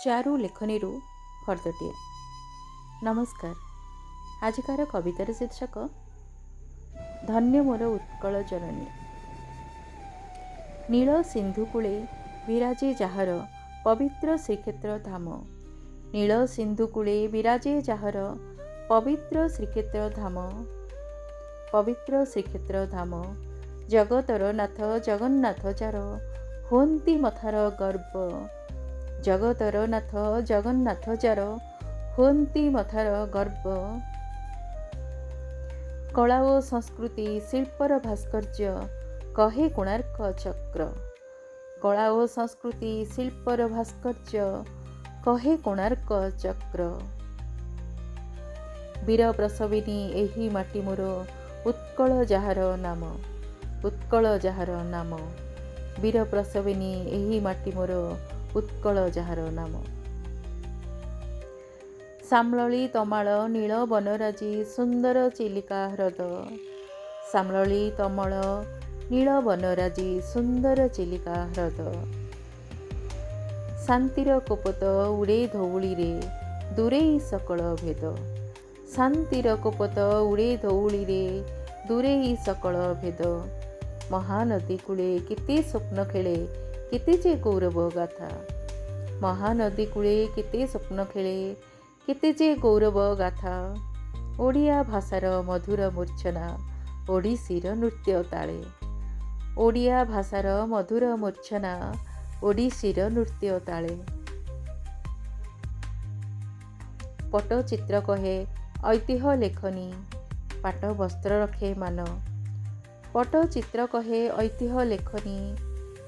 चारु लेखनी फर्दटीए। नमस्कार। आजिकार कवितार शीर्षक धन्य मोर उत्कल जननी। नील सिंधुकूले विराजे जाहर पवित्र श्रीक्षेत्र धाम। नील सिंधुकूले विराजे जाहर पवित्र श्रीक्षेत्र धाम। पवित्र श्रीक्षेत्र धाम जगतर नाथ जगन्नाथ जार होन्ती मथार गर्व। जगतर नाथ जगन्नाथ जार होन्ती मथार गर्व। कला ओ संस्कृति शिल्पर भास्कर्य कहे कोणार्क चक्र। कला ओ संस्कृति शिल्पर भास्कर्य कहे कोणार्क चक्र। वीर प्रसविनी एही माटी मोर उत्कल जाहार नाम। उत्कल जाहार नाम वीर प्रसविनी एही माटी मोर उत्कल जाहार नाम। साम्लली तमाल नील बनराजी सुंदर चिलिका ह्रद। साम्लली तमाल नील बनराजी सुंदर चिलिका ह्रद। शांतिर कोपत उड़े धौली रे दूरे सकल भेद। शांतिर कोपत उड़े धौली रे दूरे सकल भेद। महानदी कूले केते स्वप्न खेले केते जे गौरव गाथा। महानदी कूले केते स्वप्न खेले केते जे गौरव गाथा। ओडिया भाषार मधुर मूर्छना ओडिसीर नृत्य ताले। ओडिया भाषार मधुर मूर्छना ओडिसीर नृत्य ताले। पट्टचित्र कहे ऐतिह्य लेखनी पाट वस्त्र रखे मान। पट्टचित्र कहे ऐतिह्य लेखनी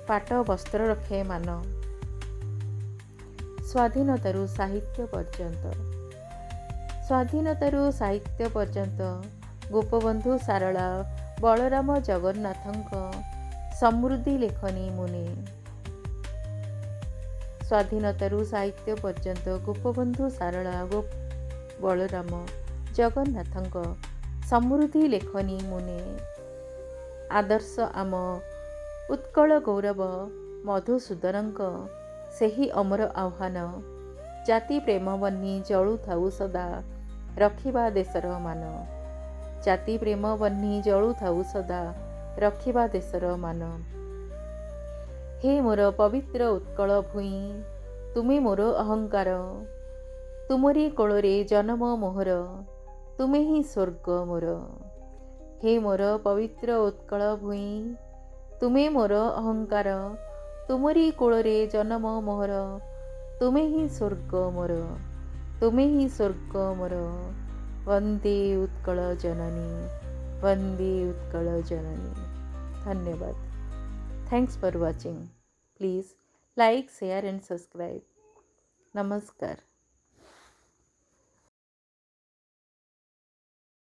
पाट वस्त्र रखे मान। स्वाधीनतारू साहित्य पर्यंत। स्वाधीनतारू साहित्य पर्यंत गोपबंधु सारला बलराम जगन्नाथंक समृद्धि लेखनी मुने। स्वाधीनतारू साहित्य पर्यंत गोपबंधु सारला बलराम जगन्नाथंक समृद्धि लेखनी मुने। आदर्श आम उत्कल गौरव मधुसूदनंक सेही अमर आह्वान। जाति प्रेम बन्नी जळु थाउ सदा रखिबा देशर मान। जाति प्रेम बन्नी जळु थाउ सदा रखिबा देशर मान। हे मोर पवित्र उत्कल भूई तुमे मोर अहंकार। तुमरी कोଳରେ जन्म मोहर तुमे ही स्वर्ग मोर। हे मोर पवित्र उत्कल भूई तुमे मोर अहंकार। तुमरी कोଳରେ जन्म मोहर तुमे ही स्वर्ग मोर। तुमे ही स्वर्ग मोर। वंदे उत्कल जननी वंदे उत्कल जननी। धन्यवाद। Thanks for watching. Please like share and subscribe. नमस्कार।